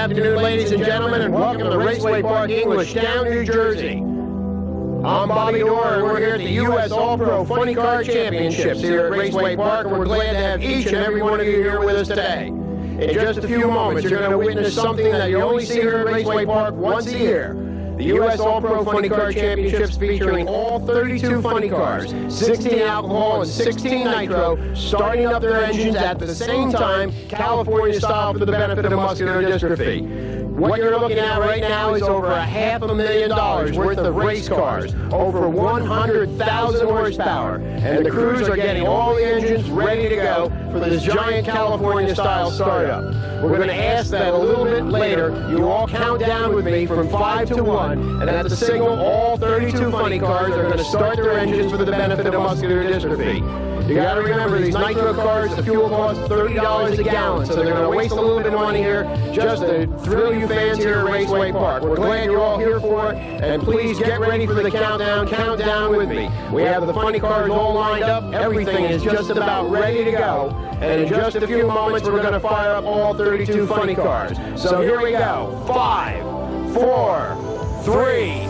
afternoon, ladies and gentlemen, and welcome to Raceway Park, Englishtown, New Jersey. I'm Bobby Dorr, and we're here at the U.S. All-Pro Funny Car Championships here at Raceway Park, and we're glad to have each and every one of you here with us today. In just a few moments, you're going to witness something that you only see here at Raceway Park once a year. The U.S. All-Pro Funny Car Championships featuring all 32 funny cars, 16 alcohol and 16 nitro, starting up their engines at the same time, California style, for the benefit of muscular dystrophy. What you're looking at right now is over $500,000 worth of race cars, over 100,000 horsepower, and the crews are getting all the engines ready to go for this giant California-style startup. We're going to ask that a little bit later you all count down with me from 5 to 1, and at the signal, all 32 funny cars are going to start their engines for the benefit of muscular dystrophy. You got to remember, these nitro cars, the fuel costs $30 a gallon, so they're going to waste a little bit of money here just to thrill you fans here at Raceway Park. We're glad you're all here for it, and please get ready for the countdown. Count down with me. We have the funny cars all lined up. Everything is just about ready to go, and in just a few moments, we're going to fire up all 32 funny cars. So here we go. 5, 4, 3,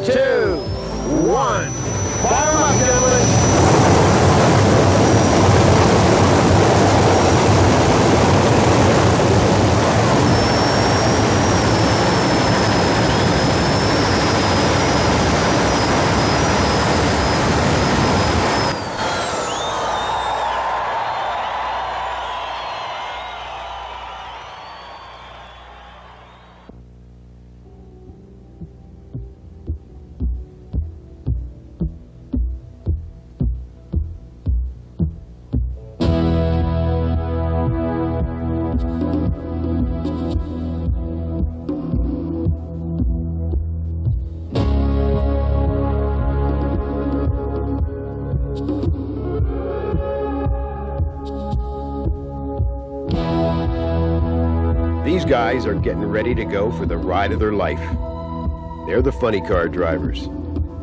2, 1. Fire them up, gentlemen. These guys are getting ready to go for the ride of their life. They're the funny car drivers,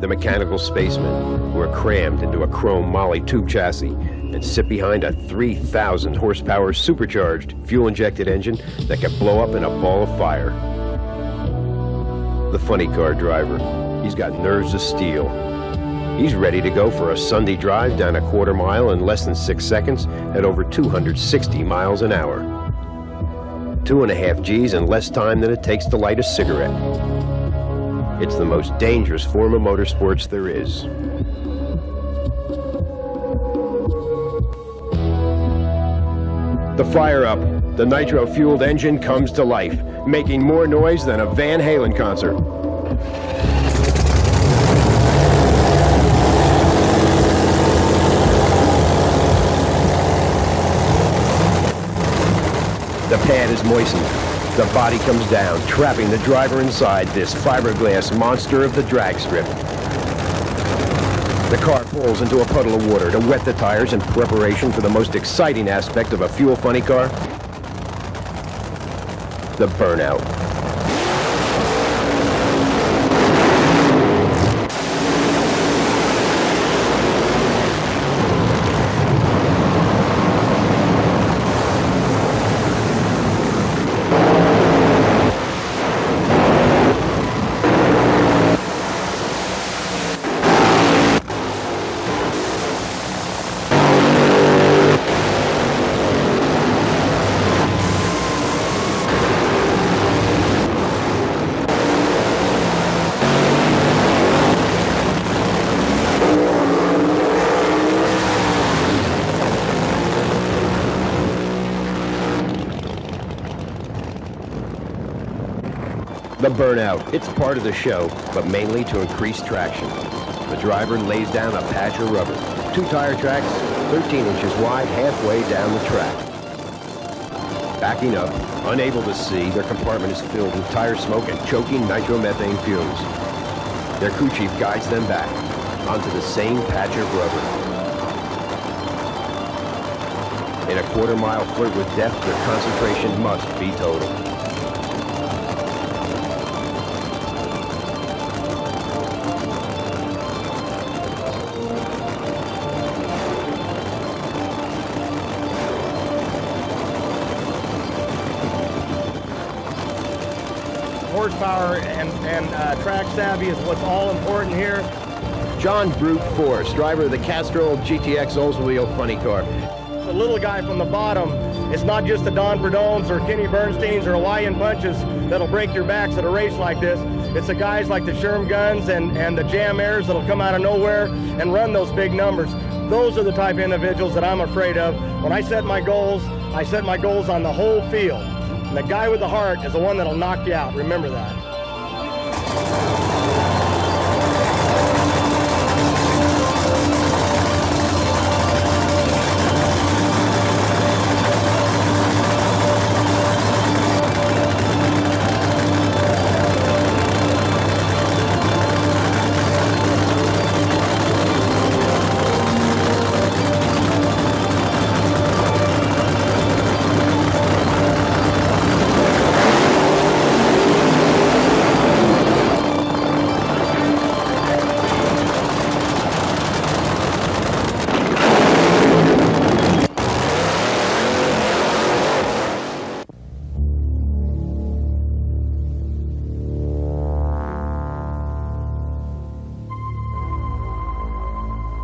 the mechanical spacemen who are crammed into a chrome Molly tube chassis and sit behind a 3,000 horsepower supercharged fuel-injected engine that can blow up in a ball of fire. The funny car driver, he's got nerves of steel. He's ready to go for a Sunday drive down a quarter mile in less than 6 seconds at over 260 miles an hour. 2.5 G's in less time than it takes to light a cigarette. It's the most dangerous form of motorsports there is. The fire up, the nitro-fueled engine comes to life, making more noise than a Van Halen concert. The pad is moistened. The body comes down, trapping the driver inside this fiberglass monster of the drag strip. The car pulls into a puddle of water to wet the tires in preparation for the most exciting aspect of a fuel funny car, the burnout. The burnout, it's part of the show, but mainly to increase traction. The driver lays down a patch of rubber, 2 tire tracks, 13 inches wide, halfway down the track. Backing up, unable to see, their compartment is filled with tire smoke and choking nitromethane fumes. Their crew chief guides them back onto the same patch of rubber. In a quarter-mile flirt with death, their concentration must be total. horsepower and track savvy is what's all important here. John Brute Force, driver of the Castrol GTX Oldsmobile Funny Car. The little guy from the bottom, it's not just the Don Perdones or Kenny Bernsteins or Lion Punches that'll break your backs at a race like this. It's the guys like the Sherm Guns and the Jam Airs that'll come out of nowhere and run those big numbers. Those are the type of individuals that I'm afraid of. When I set my goals on the whole field. And the guy with the heart is the one that'll knock you out. Remember that.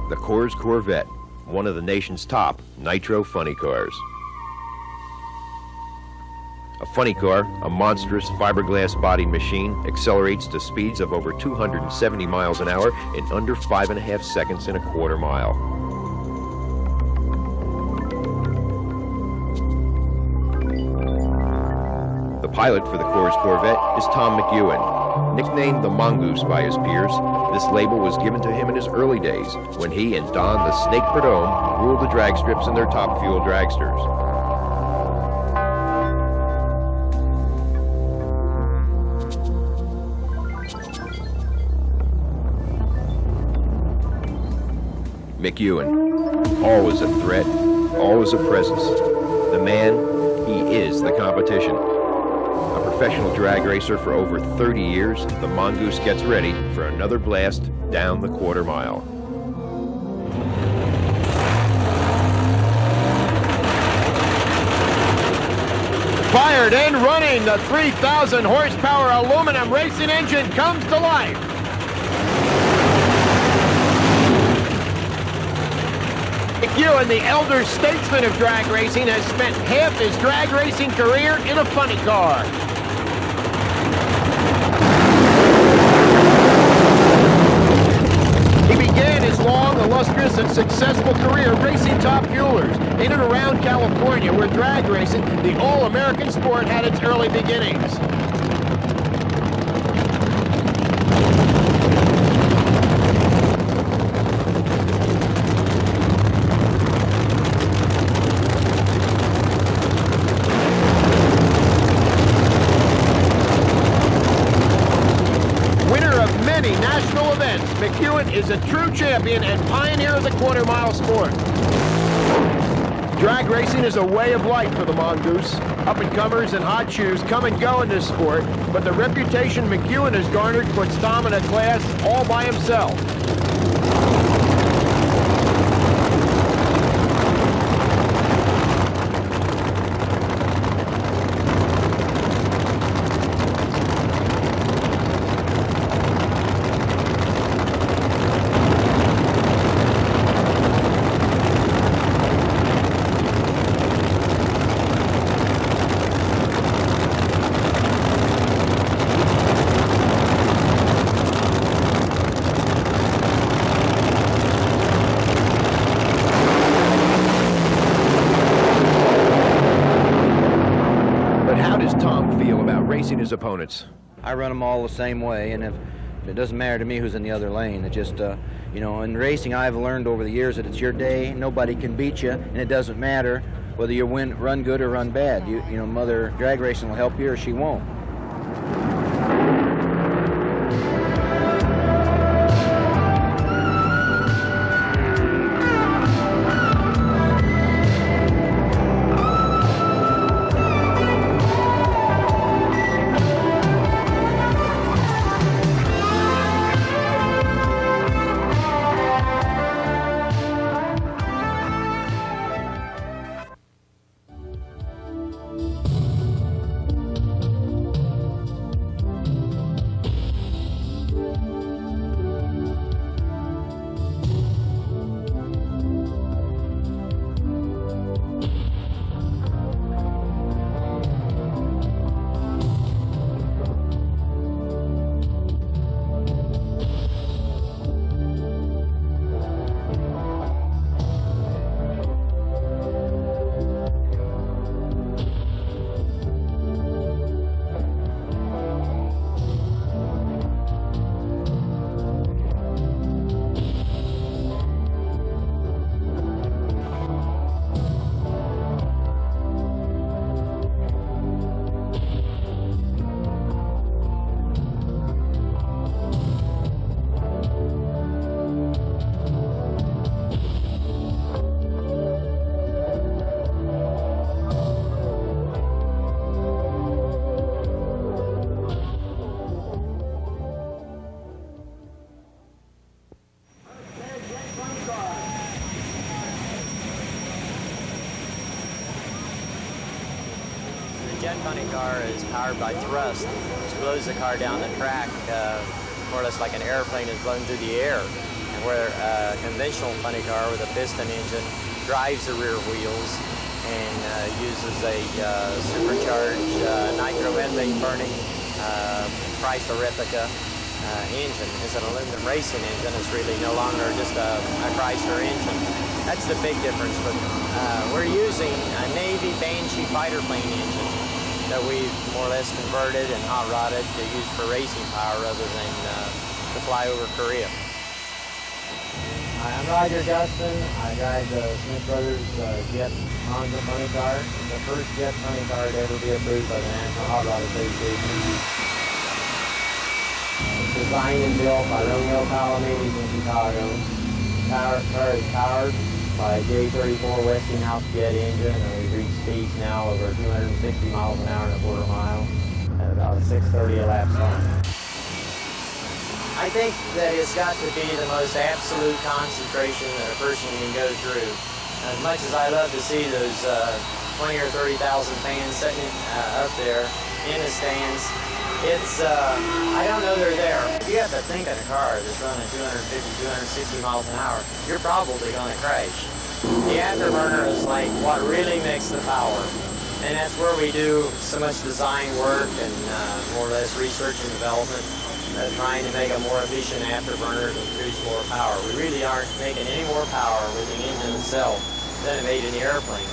The Coors Corvette, one of the nation's top Nitro Funny Cars. A funny car, a monstrous fiberglass-bodied machine, accelerates to speeds of over 270 miles an hour in under 5.5 seconds in a quarter mile. The pilot for the Coors Corvette is Tom McEwen, nicknamed the Mongoose by his peers. This label was given to him in his early days when he and Don the Snake Perdome ruled the drag strips in their top fuel dragsters. McEwen, always a threat, always a presence. The man, he is the competition. A professional drag racer for over 30 years, the Mongoose gets ready for another blast down the quarter mile. Fired and running, the 3,000 horsepower aluminum racing engine comes to life. McEwen, the elder statesman of drag racing, has spent half his drag racing career in a funny car. He began his long, illustrious, and successful career racing top fuelers in and around California, where drag racing, the all-American sport, had its early beginnings. National events, McEwen is a true champion and pioneer of the quarter-mile sport. Drag racing is a way of life for the Mongoose. Up-and-comers and hot shoes come and go in this sport, but the reputation McEwen has garnered puts Tom in a class all by himself. Racing his opponents. I run them all the same way, and if it doesn't matter to me who's in the other lane. It just, you know, in racing I've learned over the years that it's your day, nobody can beat you, and it doesn't matter whether you run good or run bad. You know, Mother Drag Racing will help you or she won't. jet funny car is powered by thrust, which blows the car down the track more or less like an airplane is blown through the air. And where a conventional funny car with a piston engine drives the rear wheels and uses a supercharged nitromethane burning Chrysler replica engine. It's an aluminum racing engine. It's really no longer just a Chrysler engine. That's the big difference. But we're using a Navy Banshee fighter plane engine that we've more or less converted and hot rodded to use for racing power rather than to fly over Korea. Hi, I'm Roger Gustin. I drive the Smith Brothers jet Honda funny car. It's the first jet funny car to ever be approved by the National Hot Rod Association. It's designed and built by Romeo Palomedes in Chicago. The car is powered by a J34 Westinghouse jet engine, and we've reached speeds now over 260 miles an hour and a quarter mile at about 6:30 a lap time. I think that it's got to be the most absolute concentration that a person can go through. As much as I love to see those 20 or 30,000 fans sitting up there in the stands, it's, I don't know they're there. If you have to think in a car that's running 250, 260 miles an hour, you're probably going to crash. The afterburner is like what really makes the power. And that's where we do so much design work and more or less research and development, trying to make a more efficient afterburner to produce more power. We really aren't making any more power with the engine itself than it made in the airplane.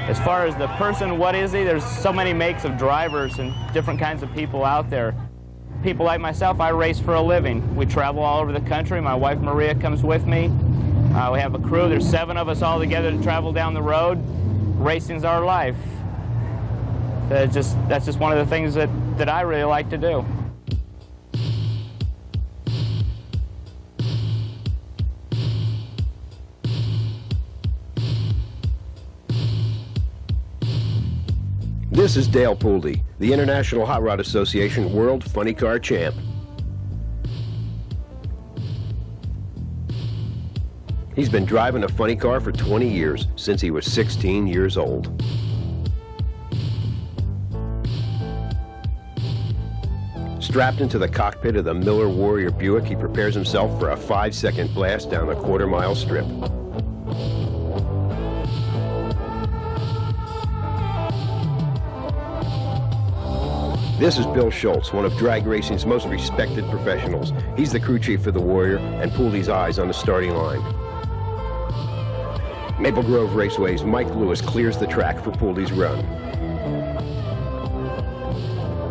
As far as the person, what is he? There's so many makes of drivers and different kinds of people out there. People like myself, I race for a living. We travel all over the country. My wife Maria comes with me. We have a crew. There's 7 of us all together to travel down the road. Racing's our life. That's just one of the things that I really like to do. This is Dale PULDE, the International Hot Rod Association World Funny Car Champ. He's been driving a funny car for 20 years, since he was 16 years old. Strapped into the cockpit of the Miller Warrior Buick, he prepares himself for a 5-second blast down the quarter-mile strip. This is Bill Schultz, one of drag racing's most respected professionals. He's the crew chief for the Warrior and PULDE's eyes on the starting line. Maple Grove Raceway's Mike Lewis clears the track for PULDE's run.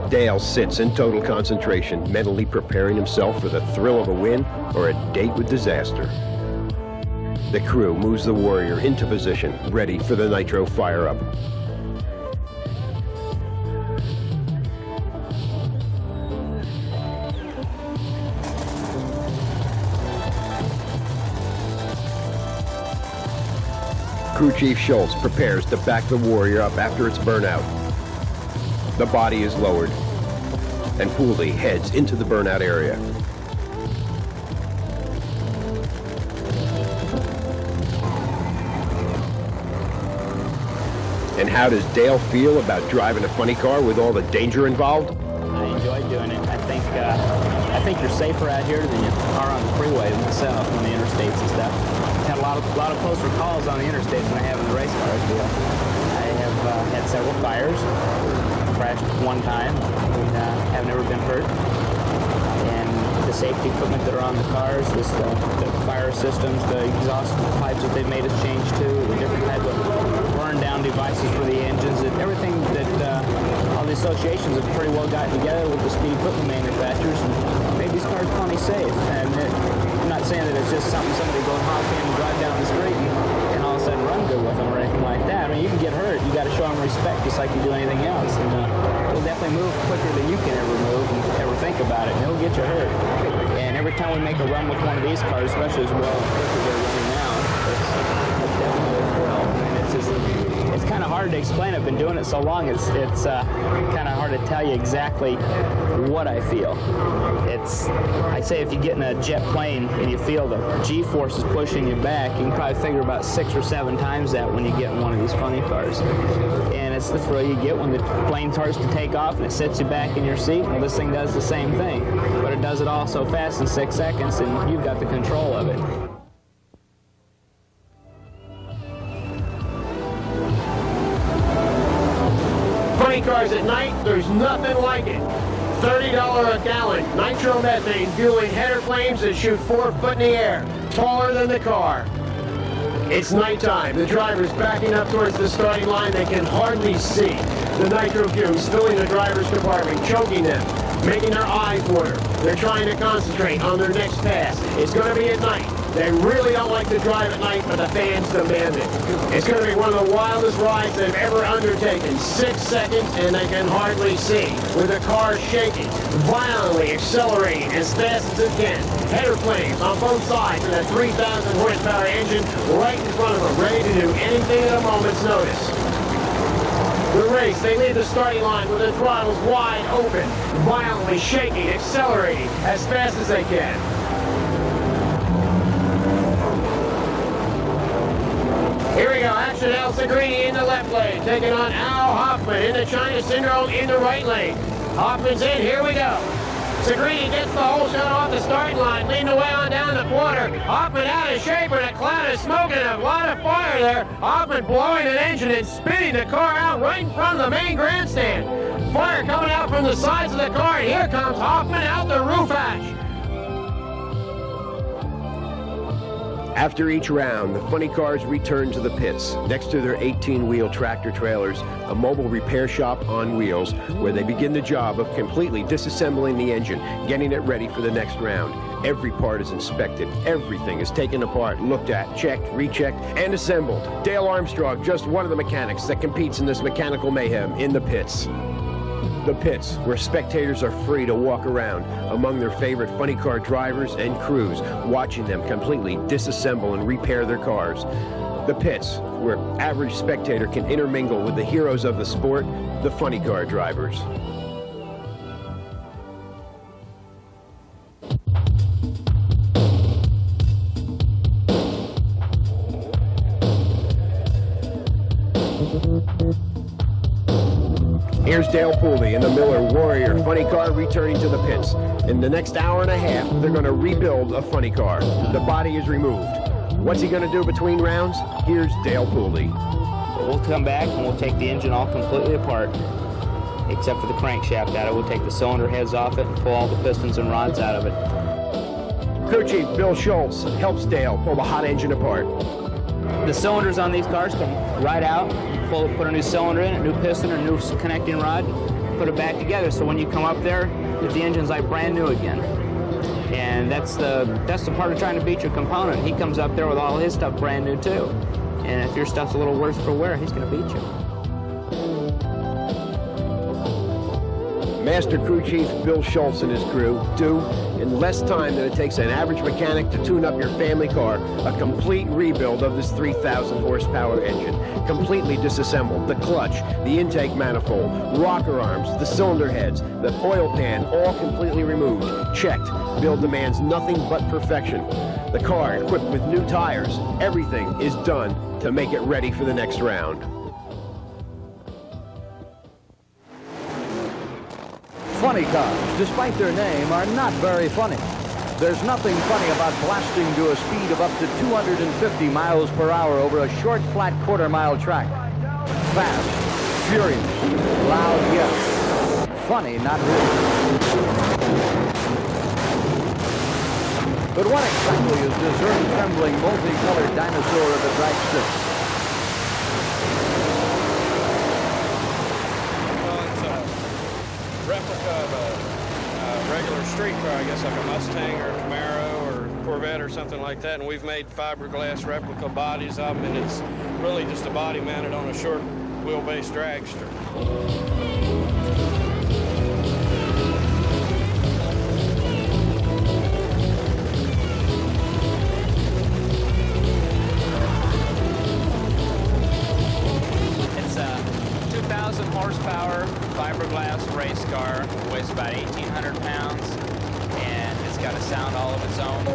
Dale sits in total concentration, mentally preparing himself for the thrill of a win or a date with disaster. The crew moves the Warrior into position, ready for the Nitro fire-up. Crew Chief Schultz prepares to back the Warrior up after its burnout. The body is lowered. and PULDE heads into the burnout area. And how does Dale feel about driving a funny car with all the danger involved? I enjoy doing it. I think you're safer out here than you are on the freeway myself, on the interstates and stuff. I've had a lot of closer calls on the interstates than I have in the race cars deal. I have had several fires, crashed one time, and have never been hurt. And the safety equipment that are on the cars, the fire systems, the exhaust pipes that they've made us change to, the different type of burn down devices for the engines, and everything that all the associations have pretty well gotten together with the speed equipment manufacturers and made these cars plenty safe. And I'm not saying that it's just something somebody goes hop in and drive down the street and all of a sudden run good with them or anything like that. I mean, you can get hurt. You got to show them respect just like you do anything else. And it'll definitely move quicker than you can ever move and ever think about it. And it'll get you hurt. And every time we make a run with one of these cars, especially as well as they're running now, it's definitely a thrill. And it's kind of hard to explain. I've been doing it so long. It's kind of hard to tell you exactly what I feel. I say if you get in a jet plane and you feel the G-forces pushing you back, you can probably figure about 6 or 7 times that when you get in one of these funny cars. And it's the thrill you get when the plane starts to take off and it sets you back in your seat. Well, this thing does the same thing, but it does it all so fast in 6 seconds, and you've got the control of it. Funny cars at night, there's nothing like it. $30 a gallon nitromethane fueling header flames that shoot 4 foot in the air, taller than the car. It's nighttime. The driver's backing up towards the starting line. They can hardly see. The nitro fumes filling the driver's compartment, choking them, making their eyes water. They're trying to concentrate on their next pass. It's going to be at night. They really don't like to drive at night, but the fans demand it. It's going to be one of the wildest rides they've ever undertaken. 6 seconds, and they can hardly see, with the car shaking, violently accelerating as fast as it can. Header flames on both sides and a 3,000 horsepower engine right in front of them, ready to do anything at a moment's notice. The race, they leave the starting line with the throttles wide open, violently shaking, accelerating as fast as they can. Here we go, action Al Segrini in the left lane, taking on Al Hoffman in the China Syndrome in the right lane. Hoffman's in, here we go. Segrini gets the whole shot off the starting line, leading the way on down the quarter. Hoffman out of shape with a cloud of smoke and a lot of fire there. Hoffman blowing an engine and spinning the car out right in front of the main grandstand. Fire coming out from the sides of the car, and here comes Hoffman out the roof hatch. After each round, the funny cars return to the pits, next to their 18-wheel tractor trailers, a mobile repair shop on wheels, where they begin the job of completely disassembling the engine, getting it ready for the next round. Every part is inspected, everything is taken apart, looked at, checked, rechecked, and assembled. Dale Armstrong, just one of the mechanics that competes in this mechanical mayhem in the pits. The pits, where spectators are free to walk around among their favorite funny car drivers and crews, watching them completely disassemble and repair their cars. The pits, where average spectator can intermingle with the heroes of the sport, the funny car drivers. Here's Dale Pooley in the Miller Warrior funny car returning to the pits. In the next hour and a half, they're going to rebuild a funny car. The body is removed. What's he going to do between rounds? Here's Dale Pooley. We'll come back and we'll take the engine all completely apart, except for the crankshaft out of it. We'll take the cylinder heads off it and pull all the pistons and rods out of it. Crew Chief Bill Schultz helps Dale pull the hot engine apart. The cylinders on these cars come right out, put a new cylinder in, a new piston, a new connecting rod, put it back together. So when you come up there, the engine's like brand new again. And that's the part of trying to beat your component. He comes up there with all his stuff brand new too. And if your stuff's a little worse for wear, he's going to beat you. Master Crew Chief Bill Schultz and his crew do, in less time than it takes an average mechanic to tune up your family car, a complete rebuild of this 3,000 horsepower engine. Completely disassembled. The clutch, the intake manifold, rocker arms, the cylinder heads, the oil pan, all completely removed. Checked. Bill demands nothing but perfection. The car equipped with new tires. Everything is done to make it ready for the next round. Funny cars, despite their name, are not very funny. There's nothing funny about blasting to a speed of up to 250 miles per hour over a short, flat quarter-mile track. Fast, furious, loud, yes. Funny, not really. But what exactly is this earth-trembling, multicolored dinosaur of the drag strip? Replica of a regular street car, I guess like a Mustang or a Camaro or Corvette or something like that, and we've made fiberglass replica bodies of them, and it's really just a body mounted on a short wheelbase dragster. It's a 2,000 horsepower fiberglass race car, weighs about 1,800 pounds, and it's got a sound all of its own.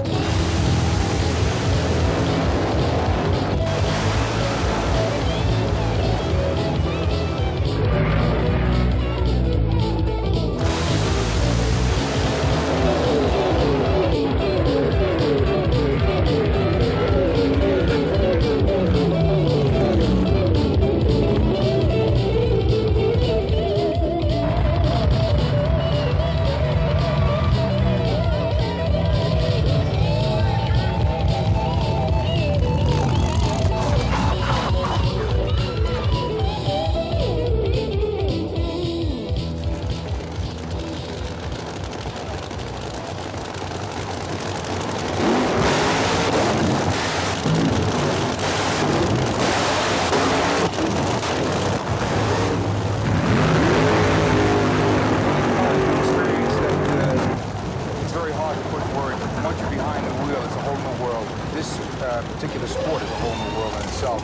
Particular sport is a whole new world in itself.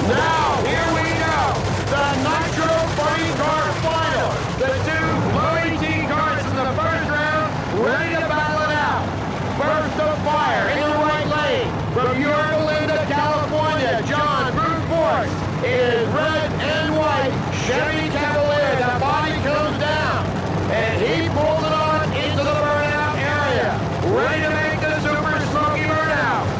Now, here we go. The Nitro Funny Car Final. The two low-18 cars in the first round, ready to battle it out. First to fire in the right lane from Yorba Linda, California, John Brute Force is red and white Chevy Cavalier. The body comes down, and he pulls it on into the burnout area, ready to make the super smoky burnout.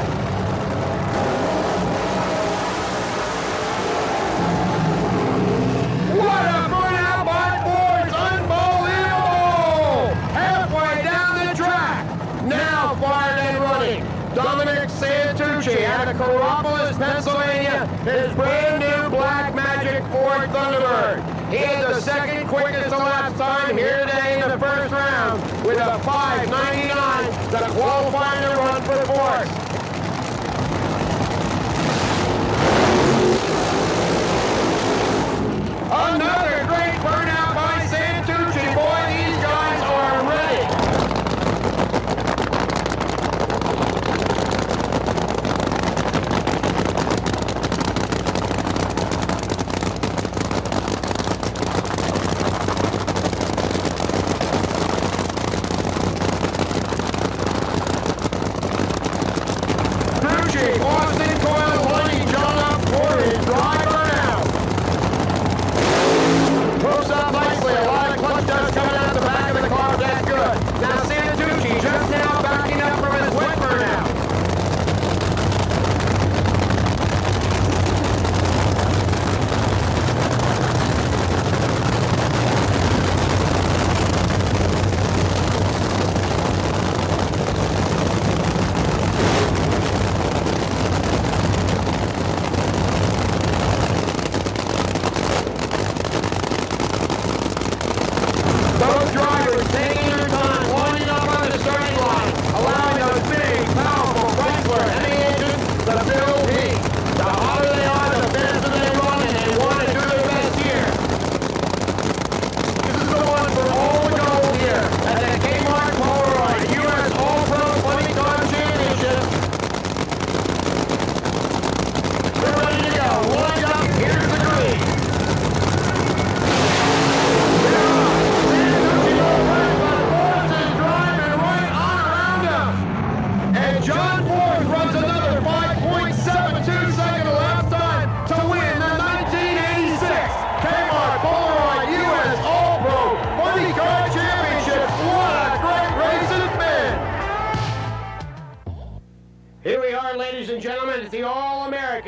What a burnout by Ford's unbelievable! Halfway down the track, now fired and running. Dominic Santucci out of Coropolis, Pennsylvania, his brand new Black Magic Ford Thunderbird. He had the second quickest elapsed time here today in the first round with a 5:99, the qualifying to run for fourth. Another great burnout by Santucci. Boy, these guys are ready.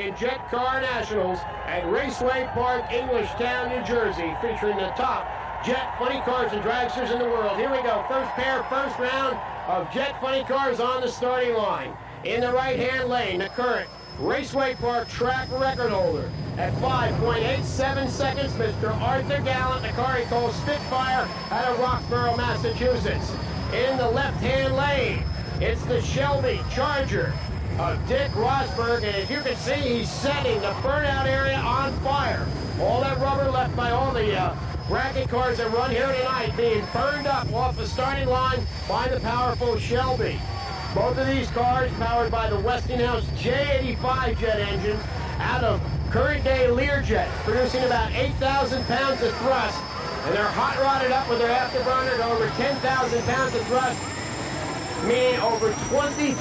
All-American Jet Car Nationals at Raceway Park, Englishtown, New Jersey, featuring the top jet funny cars and dragsters in the world. Here we go. First pair, first round of jet funny cars on the starting line. In the right-hand lane, the current Raceway Park track record holder at 5.87 seconds, Mr. Arthur Gallant, the car he calls Spitfire out of Roxborough, Massachusetts. In the left-hand lane, it's the Shelby Charger of Dick Rosberg, and as you can see, he's setting the burnout area on fire. All that rubber left by all the bracket cars that run here tonight being burned up off the starting line by the powerful Shelby. Both of these cars powered by the Westinghouse J85 jet engine out of current-day Learjet, producing about 8,000 pounds of thrust, and they're hot-rodded up with their afterburner to over 10,000 pounds of thrust, meaning over 20,000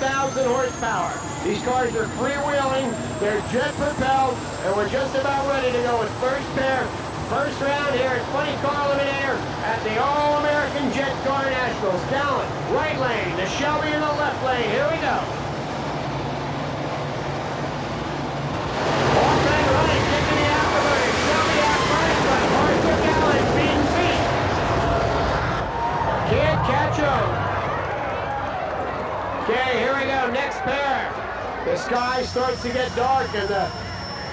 horsepower. These cars are freewheeling, they're jet-propelled, and we're just about ready to go with first pair, first round here at Funny Car Eliminator at the All-American Jet Car Nationals. Gallant, right lane, the Shelby in the left lane. Here we go. All men running, kicking the afterburner. Shelby out first, but Arthur Gallant being beat. Can't catch him. Okay, here we go, next pair. The sky starts to get dark and the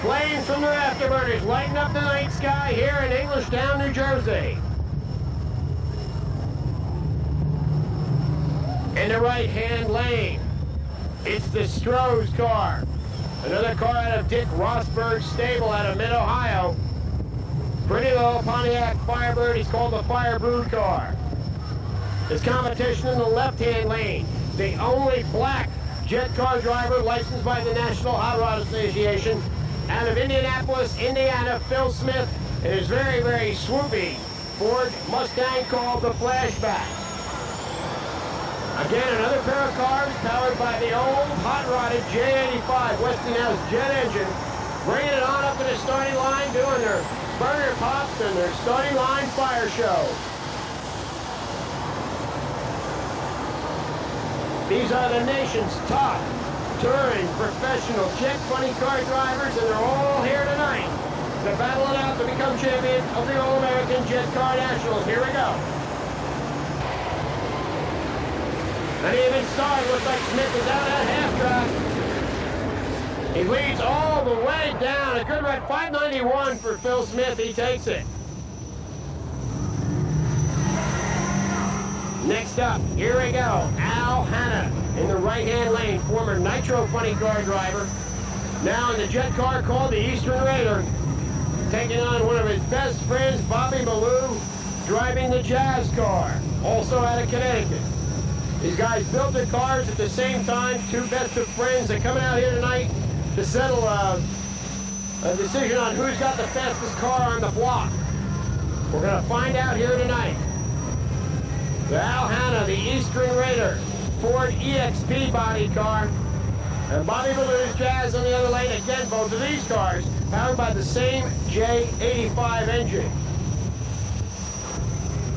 flames from their afterburners lighting up the night sky here in Englishtown, New Jersey. In the right-hand lane, it's the Stroh's car. Another car out of Dick Rosberg's stable out of Mid-Ohio. Pretty little Pontiac Firebird. He's called the Firebird car. There's competition in the left-hand lane. The only black jet car driver licensed by the National Hot Rod Association out of Indianapolis, Indiana, Phil Smith, and his very, very swoopy Ford Mustang called the Flashback. Again, another pair of cars powered by the old hot-rodded J85 Westinghouse jet engine, bringing it on up to the starting line, doing their burner pops and their starting line fire show. These are the nation's top touring professional jet funny car drivers, and they're all here tonight to battle it out to become champion of the All-American Jet Car Nationals. Here we go. And even started, looks like Smith is out at half track. He leads all the way down. A good run, 591 for Phil Smith. He takes it. Next up, here we go. Al Hanna in the right-hand lane, former Nitro Funny Car driver. Now in the jet car called the Eastern Raider, taking on one of his best friends, Bobby Ballou, driving the Jazz car, also out of Connecticut. These guys built their cars at the same time, two best of friends. They're coming out here tonight to settle a decision on who's got the fastest car on the block. We're going to find out here tonight. The Al Hanna, the Eastern Raider, Ford EXP body car, and Bobby Ballou's Jazz on the other lane. Again, both of these cars powered by the same J85 engine.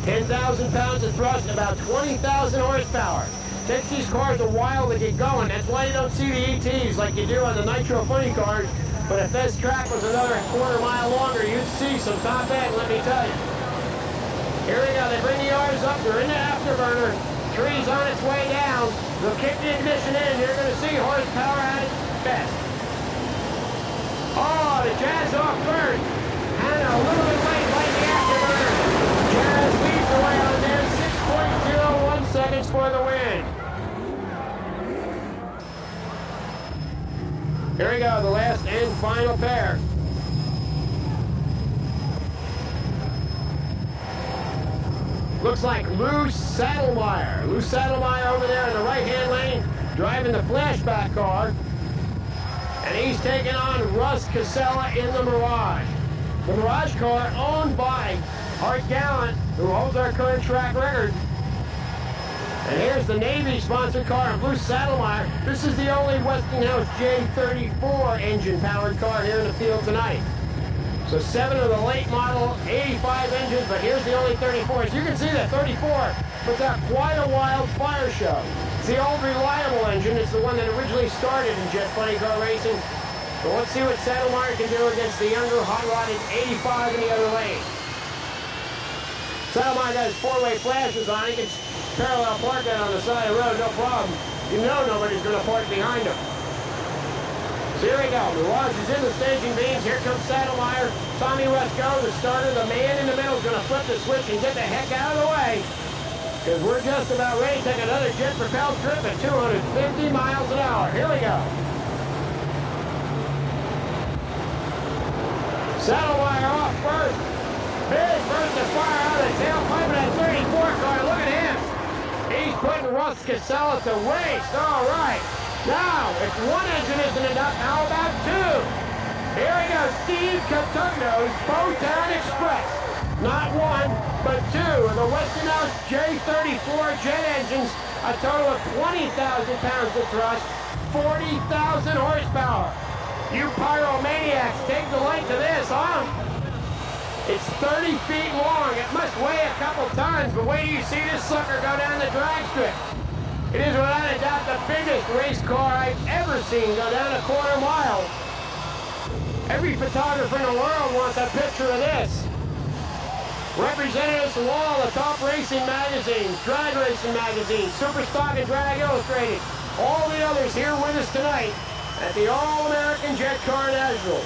10,000 pounds of thrust, about 20,000 horsepower. Takes these cars a while to get going. That's why you don't see the ETs like you do on the Nitro Funny Cars. But if this track was another quarter-mile longer, you'd see some top end, let me tell you. Here we go. They bring the R's up. They're in the afterburner. Tree's on its way down. They'll kick the ignition in. You're going to see horsepower at its best. Oh, the Jazz off first. Hanna a little bit late, like the afterburner. Jazz leads the way on there. 6.01 seconds for the win. Here we go. The last and final pair. Looks like Lou Saddlemeyer. Lou Saddlemeyer over there in the right-hand lane, driving the Flashback car. And he's taking on Russ Casella in the Mirage. The Mirage car owned by Art Gallant, who holds our current track record. And here's the Navy-sponsored car of Lou Saddlemeyer. This is the only Westinghouse J34 engine-powered car here in the field tonight. So 7 of the late model 85 engines, but here's the only 34. As you can see, that 34 puts out quite a wild fire show. It's the old reliable engine. It's the one that originally started in jet funny car racing. So let's see what Saddlemeyer can do against the younger, hot-rodded 85 in the other lane. Saddlemeyer got his four-way flashes on. He can parallel park that on the side of the road, no problem. You know nobody's going to park behind him. So here we go. Mirage is in the staging beams. Here comes Saddlemeyer. Tommy Wesco, the starter. The man in the middle is going to flip the switch and get the heck out of the way. Because we're just about ready to take another jet-propelled trip at 250 miles an hour. Here we go. Saddlemeyer off first. Big burst of fire out of the tailpipe of that 34 car. Look at him. He's putting Russ Casella to waste. All right. Now, if one engine isn't enough, how about two? Here we go, Steve Catugno's Bowtown Express. Not one, but two of the Westinghouse J34 jet engines, a total of 20,000 pounds of thrust, 40,000 horsepower. You pyromaniacs, take delight to this, huh? It's 30 feet long. It must weigh a couple tons, but wait till you see this sucker go down the drag strip. It is without a doubt the biggest race car I've ever seen go down a quarter mile. Every photographer in the world wants a picture of this. Representatives from all the top racing magazines, drag racing magazines, Superstock and Drag Illustrated, all the others here with us tonight at the All-American Jet Car National.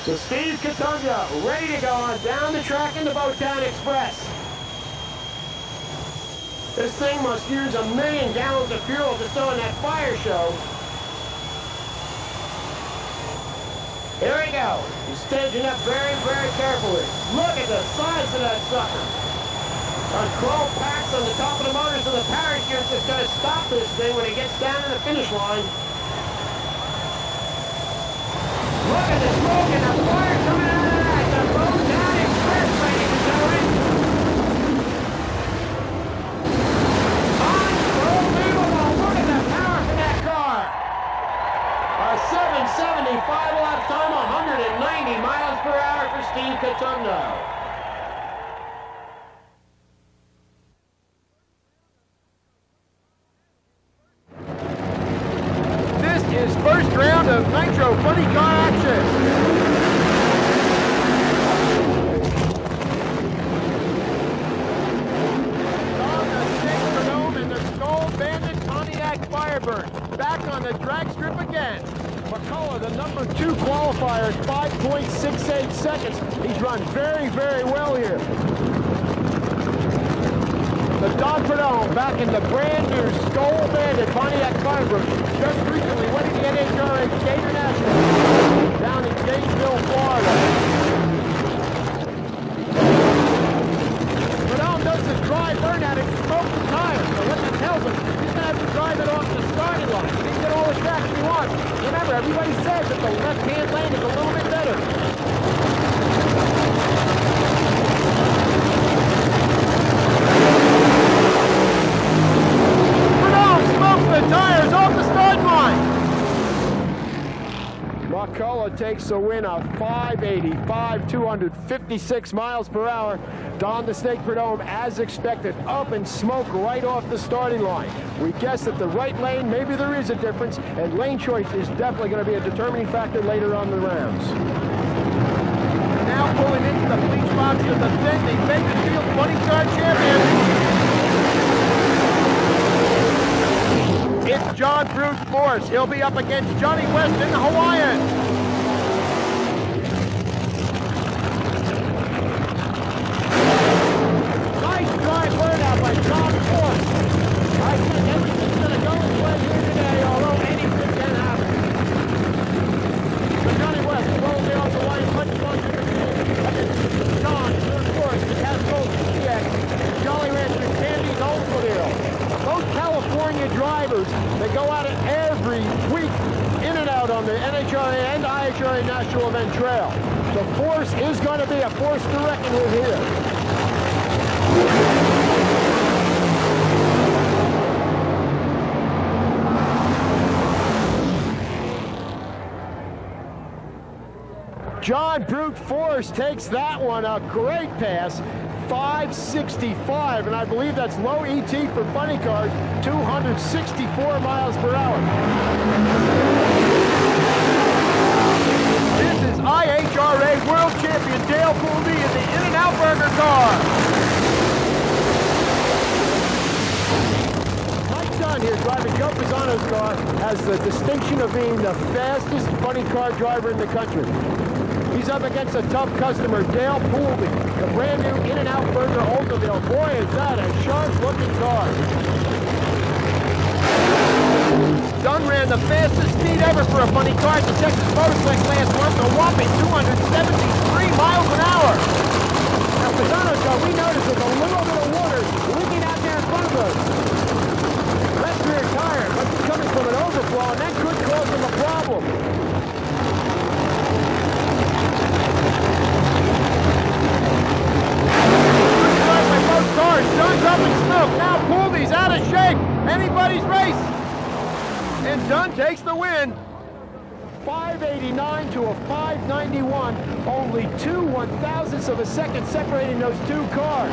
So Steve Catugno ready to go on down the track in the Bowtown Express. This thing must use 1 million gallons of fuel just doing that fire show. Here we go. He's staging up very, very carefully. Look at the size of that sucker. Those 12 packs on the top of the motors and the parachutes is going to stop this thing when it gets down to the finish line. Look at the smoke and the fire coming out of that. The Bowtown Express, ladies and gentlemen. Look at the power for that car. A 775 lap time, 190 miles per hour for Steve Catugno. This is first round of Nitro Funny Car action. Firebird back on the drag strip again. McCullough, the number 2 qualifier, 5.68 seconds. He's run very, very well here. The Don Perdone back in the brand new Skull Bandit Pontiac Firebird, just recently winning the NHRA Gator National down in Gainesville, Florida. Perdone does the dry burnout and smoke the tires. So what that tells him, he's going to have to drive it off the starting line. He can get all the traction he wants. Remember, everybody says that the left-hand lane is a little bit better. Perdone smokes the tires off the starting line. McCullough takes the win of 585, 256 miles per hour. Don the Snake Perdome, as expected, up and smoke right off the starting line. We guess that the right lane, maybe there is a difference, and lane choice is definitely going to be a determining factor later on in the rounds. Now pulling into the bleach box to defend the Bakersfield Funny Car champion. It's John Brute Force. He'll be up against Johnny West in the Hawaiian. Nice dry burnout by John Force. I think everything's going to go his way here today, although anything can happen. But Johnny West rolls the off the line much closer to the against John Brute Force, the Cascos PX, Jolly Rancher Candy's Oldsmobile. Those California drivers, they go at it every week, in and out on the NHRA and IHRA National Event Trail. The force is going to be a force to reckon with here. John Brute Force takes that one, a great pass. 565, and I believe that's low ET for funny cars, 264 miles per hour. driving Joe Pisano's car has the distinction of being the fastest funny car driver in the country. He's up against a tough customer, Dale Poolde, the brand new In-N-Out Burger Oldsmobile. Boy, is that a sharp-looking car. Dunn ran the fastest speed ever for a funny car at the Texas Motor Flex last month, a whopping 273 miles an hour. Now, Pisano's car, we noticed there's a little bit of water leaking out there in front of us. Left rear tire must be coming from an overflow, and that could cause them a problem. Cars, Dunn's up in smoke. Now Poolde's out of shape. Anybody's race. And Dunn takes the win. 589 to a 591. Only 2 1/1000ths of a second separating those two cars.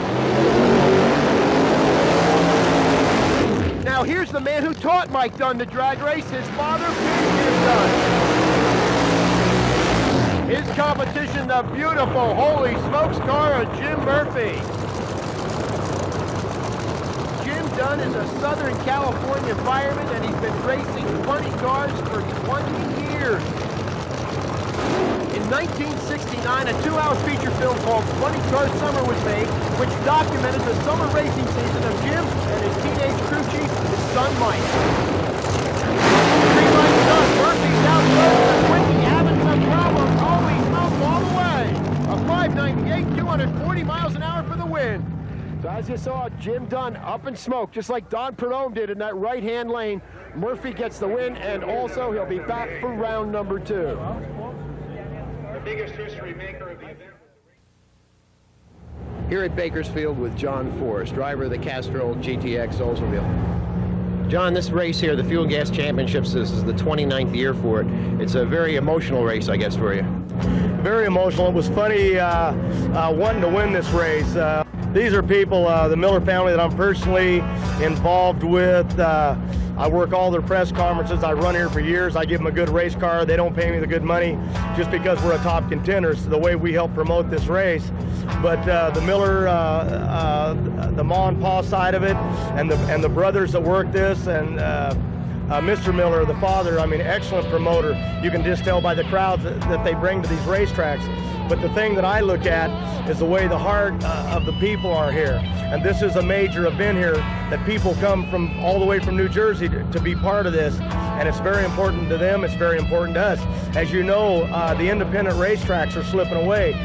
Now here's the man who taught Mike Dunn to drag race, his father, Jim Dunn. His competition, the beautiful Holy Smokes car of Jim Murphy. Dunn is a Southern California fireman, and he's been racing funny cars for 20 years. In 1969, a 2-hour feature film called Funny Car Summer was made, which documented the summer racing season of Jim and his teenage crew chief, his son Mike. Streamline Dunn, Murphy's out close, and Quickie having some problems. Holy smokes, all the way. A 598, 240 miles an hour for the win. So as you saw, Jim Dunn up in smoke, just like Don Prudhomme did in that right-hand lane. Murphy gets the win, and also he'll be back for round number 2. The biggest history maker of the event. Here at Bakersfield with John Forrest, driver of the Castrol GTX Oldsmobile. John, this race here, the Fuel and Gas Championships, this is the 29th year for it. It's a very emotional race, I guess, for you. Very emotional. It was funny wanting to win this race. These are people, the Miller family that I'm personally involved with. I work all their press conferences. I run here for years. I give them a good race car. They don't pay me the good money just because we're a top contender. So the way we help promote this race. But the Miller, the ma and pa side of it, and the brothers that work this, and Mr. Miller, the father, I mean, excellent promoter. You can just tell by the crowds that they bring to these racetracks. But the thing that I look at is the way the heart of the people are here. And this is a major event here that people come from all the way from New Jersey to be part of this. And it's very important to them. It's very important to us. As you know, the independent racetracks are slipping away.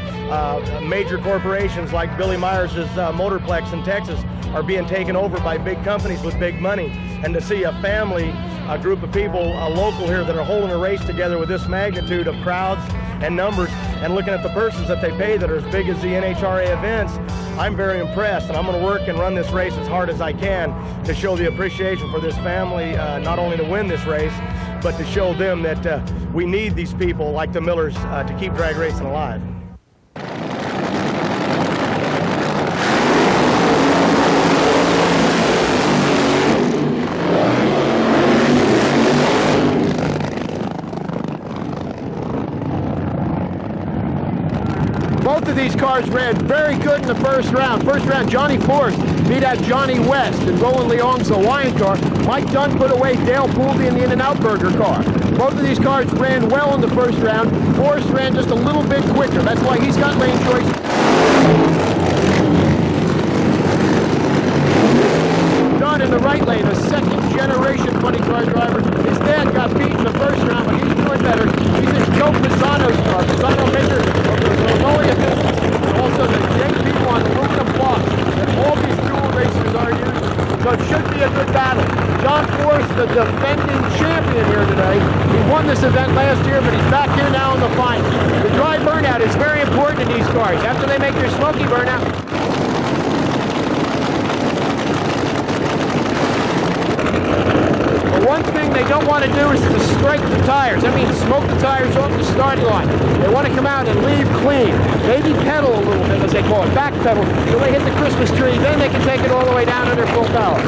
Major corporations like Billy Myers' Motorplex in Texas are being taken over by big companies with big money. And to see a family, a group of people local here that are holding a race together with this magnitude of crowds and numbers, and looking at the purses that they pay that are as big as the NHRA events, I'm very impressed, and I'm going to work and run this race as hard as I can to show the appreciation for this family, not only to win this race, but to show them that we need these people like the Millers to keep drag racing alive. Both of these cars ran very good in the first round. First round, Johnny Forrest beat out Johnny West in Roland Leong's Hawaiian car. Mike Dunn put away Dale Poolde in the In-N-Out Burger car. Both of these cars ran well in the first round. Forrest ran just a little bit quicker. That's why he's got lane choice. Dunn in the right lane, a second-generation funny car driver. His dad got beat in the first round, but he's doing better. He's in Joe Pisano's car. Pisano maker of the Magnolia business, and also the JP1 aluminum block that all these dual racers are using. So it should be a good battle. John Forrest, the defending champion here today. He won this event last year, but he's back here now in the final. The dry burnout is very important in these cars. After they make their smoky burnout, one thing they don't want to do is to strike the tires. That means smoke the tires off the starting line. They want to come out and leave clean. Maybe pedal a little bit, as they call it, back pedal, till they hit the Christmas tree. Then they can take it all the way down under full power.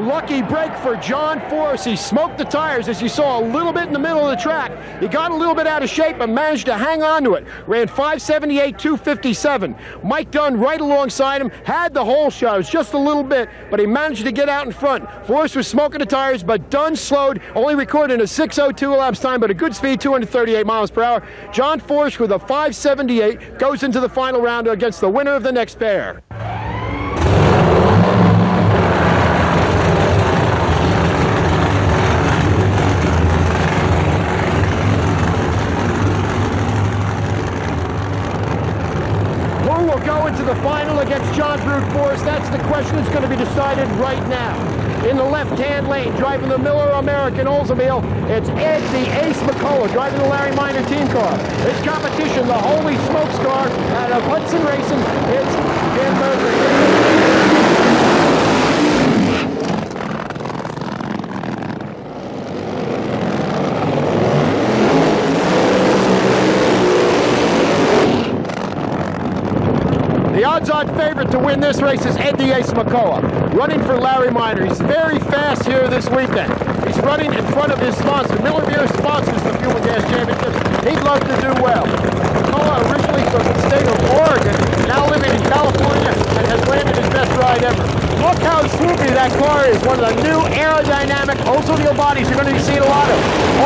Lucky break for John Force. He smoked the tires, as you saw, a little bit in the middle of the track. He got a little bit out of shape, but managed to hang on to it. Ran 578, 257. Mike Dunn right alongside him, had the whole shot. It was just a little bit, but he managed to get out in front. Force was smoking the tires, but Dunn slowed, only recording a 6:02 elapsed time, but a good speed, 238 miles per hour. John Force with a 578 goes into the final round against the winner of the next pair. Who will go into the final against John Brute Force? That's the question that's going to be decided right now. In the left-hand lane, driving the Miller American Oldsmobile, it's Ed the Ace McCullough driving the Larry Minor team car. His competition, the Holy Smokes car out of Hudson Racing, it's Jim Murphy. The odds-on favorite to win this race is Ed the Ace McCullough, running for Larry Minor. He's very fast here this weekend. He's running in front of his sponsor. Miller Beer sponsors the Fuel and Gas Championships. He'd love to do well. McCullough, originally from the state of Oregon, now living in California, and has landed his best ride ever. Look how swoopy that car is. One of the new aerodynamic Oldsmobile bodies you're going to be seeing a lot of.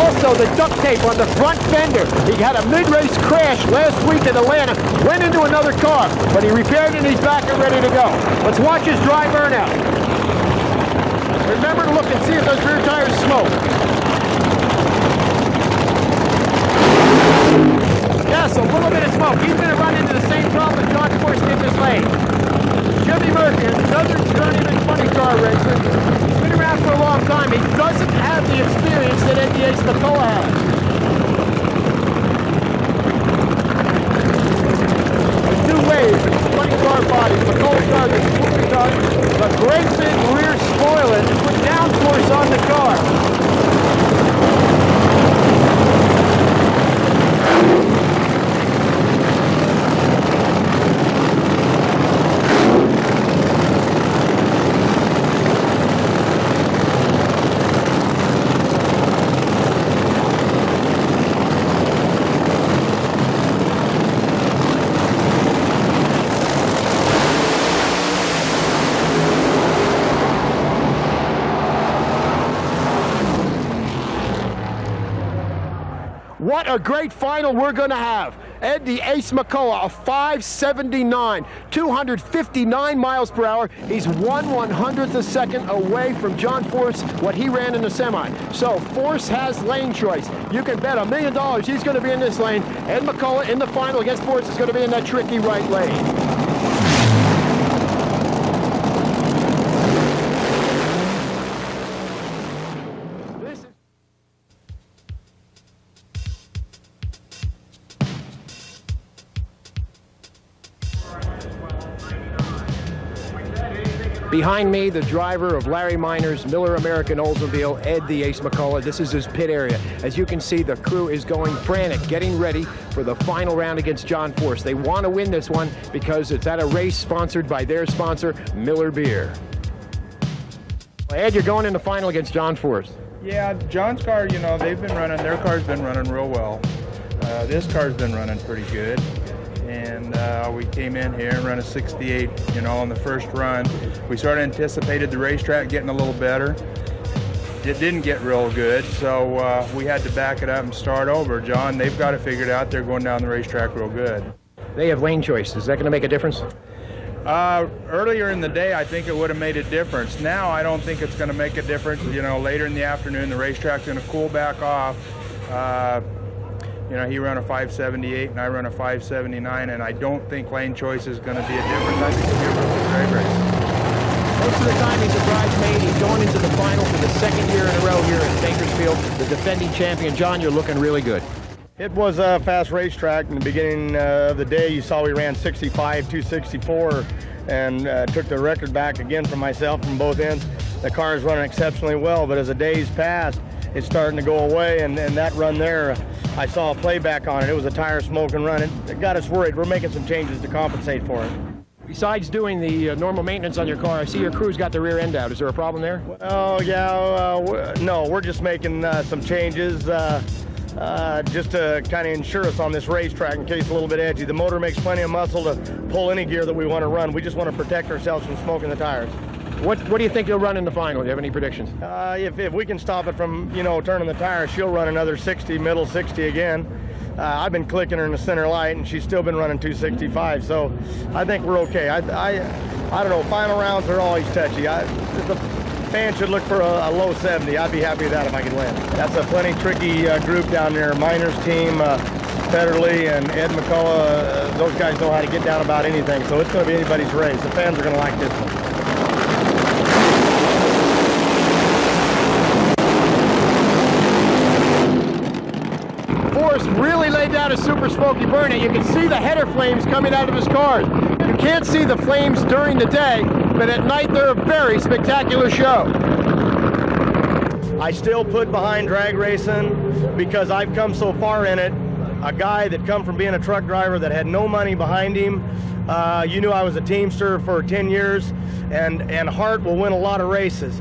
Also, the duct tape on the front fender. He had a mid-race crash last week in Atlanta, went into another car, but he repaired it and he's back and ready to go. Let's watch his dry burnout. Remember to look and see if those rear tires smoke. Yes, a little bit of smoke. He's going to run into the same problem John Force did this lane. Jimmy Murphy, another journeyman funny car racer. He's been around for a long time. He doesn't have the experience that Ed the Ace McCullough has. There's two waves in funny car bodies. McCullough's car is a swoopy car, a great big rear spoiler to put downforce on the car. What a great final we're going to have. Ed the Ace McCullough, a 579, 259 miles per hour. He's 1/100th a second away from John Force, what he ran in the semi. So Force has lane choice. You can bet $1 million he's going to be in this lane. Ed McCullough in the final against Force is going to be in that tricky right lane. Behind me, the driver of Larry Minor's Miller American Oldsmobile, Ed the Ace McCullough. This is his pit area. As you can see, the crew is going frantic, getting ready for the final round against John Force. They want to win this one because it's at a race sponsored by their sponsor, Miller Beer. Ed, you're going in the final against John Force. Yeah, John's car, you know, they've been running, their car's been running real well. This car's been running pretty good. And we came in here and ran a 68, you know, on the first run. We sort of anticipated the racetrack getting a little better. It didn't get real good, so we had to back it up and start over. John, they've got it figured out. They're going down the racetrack real good. They have lane choice. Is that going to make a difference? Earlier in the day, I think it would have made a difference. Now, I don't think it's going to make a difference. You know, later in the afternoon, the racetrack's going to cool back off. You know, he ran a 578 and I run a 579, and I don't think lane choice is going to be a difference. I think it'll be a real good drag race. Most of the time he's a bridesmaid. He's going into the final for the second year in a row here at Bakersfield. The defending champion. John, you're looking really good. It was a fast racetrack. In the beginning of the day, you saw we ran 65, 264, and took the record back again for myself from both ends. The car is running exceptionally well, but as the days passed, it's starting to go away, and that run there, I saw a playback on it. It was a tire smoking run. It got us worried. We're making some changes to compensate for it. Besides doing the normal maintenance on your car, I see your crew's got the rear end out. Is there a problem there? Oh, yeah, no, we're just making some changes just to kind of ensure us on this racetrack in case it's a little bit edgy. The motor makes plenty of muscle to pull any gear that we want to run. We just want to protect ourselves from smoking the tires. What do you think you'll run in the final? Do you have any predictions? If we can stop it from, turning the tires, she'll run another 60, middle 60 again. I've been clicking her in the center light, and she's still been running 265, so I think we're okay. I don't know, final rounds are always touchy. The fans should look for a low 70. I'd be happy with that if I could win. That's a plenty tricky group down there. Miners team, Federley and Ed McCullough, those guys know how to get down about anything, so it's going to be anybody's race. The fans are going to like this one. Forrest really laid down a super smoky burn, and you can see the header flames coming out of his car. You can't see the flames during the day, but at night they're a very spectacular show. I still put behind drag racing because I've come so far in it. A guy that come from being a truck driver that had no money behind him. You knew I was a teamster for 10 years, and heart will win a lot of races.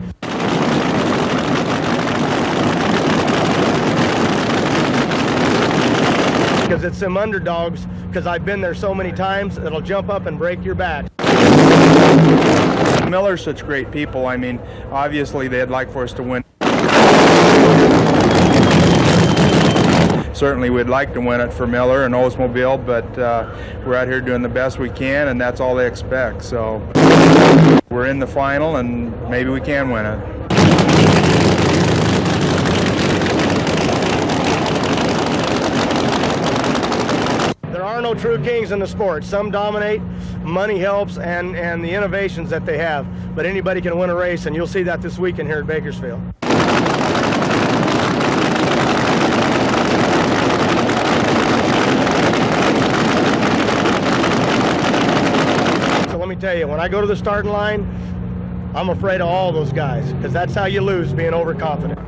Because it's them underdogs, because I've been there so many times, it'll jump up and break your back. Miller's such great people. I mean, obviously they'd like for us to win. Certainly we'd like to win it for Miller and Oldsmobile, but we're out here doing the best we can, and that's all they expect. So we're in the final, and maybe we can win it. There are no true kings in the sport. Some dominate, money helps, and the innovations that they have. But anybody can win a race, and you'll see that this weekend here at Bakersfield. So let me tell you, when I go to the starting line, I'm afraid of all those guys, because that's how you lose, being overconfident.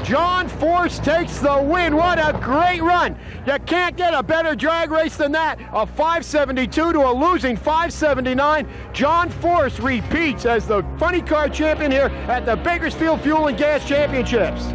John Force takes the win. What a great run. You can't get a better drag race than that. A 572 to a losing 579. John Force repeats as the funny car champion here at the Bakersfield Fuel and Gas Championships.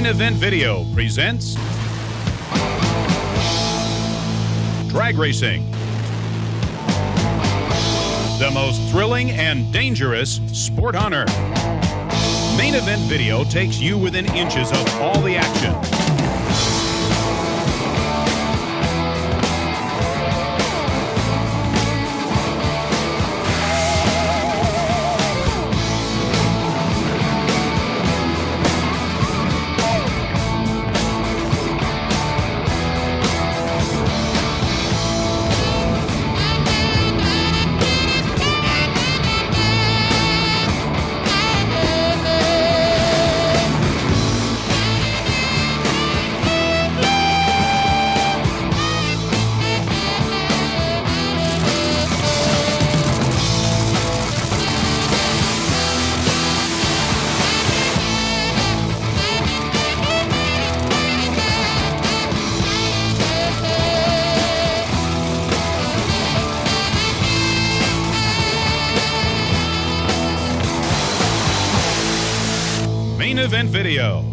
Event Video presents Drag Racing, the most thrilling and dangerous sport on earth. Main Event Video takes you within inches of all the action. Event Video.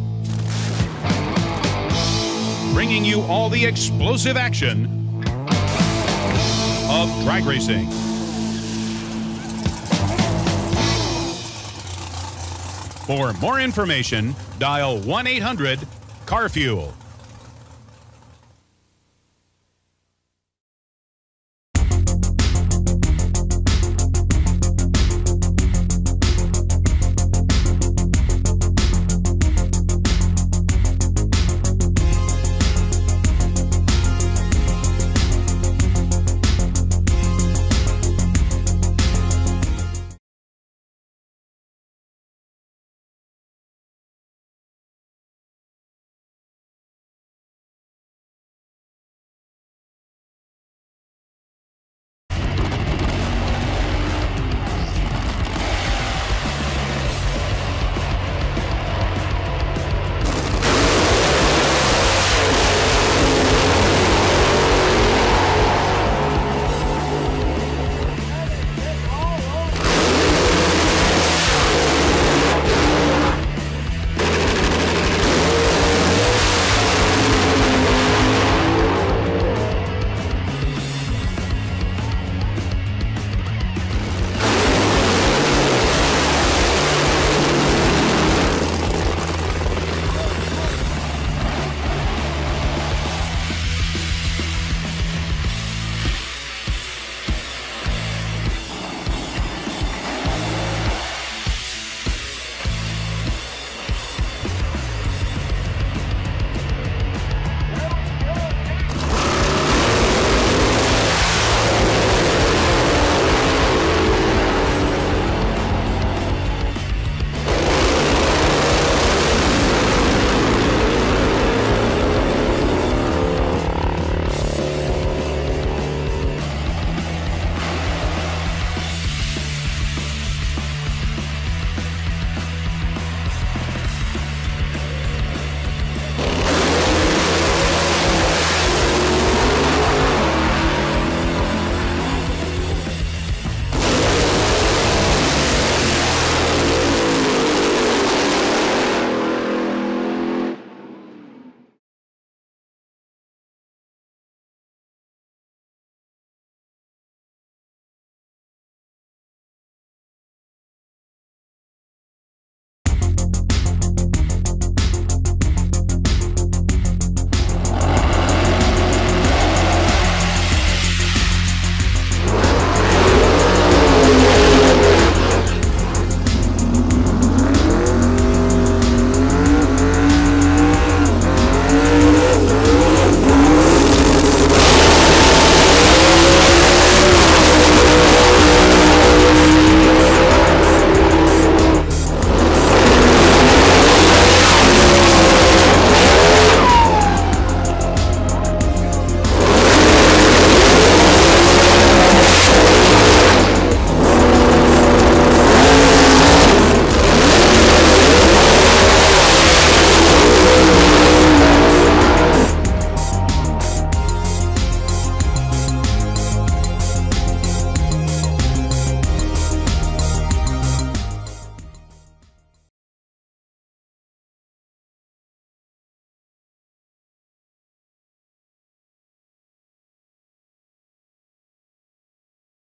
Bringing you all the explosive action of drag racing. For more information, dial 1-800-CAR-FUEL.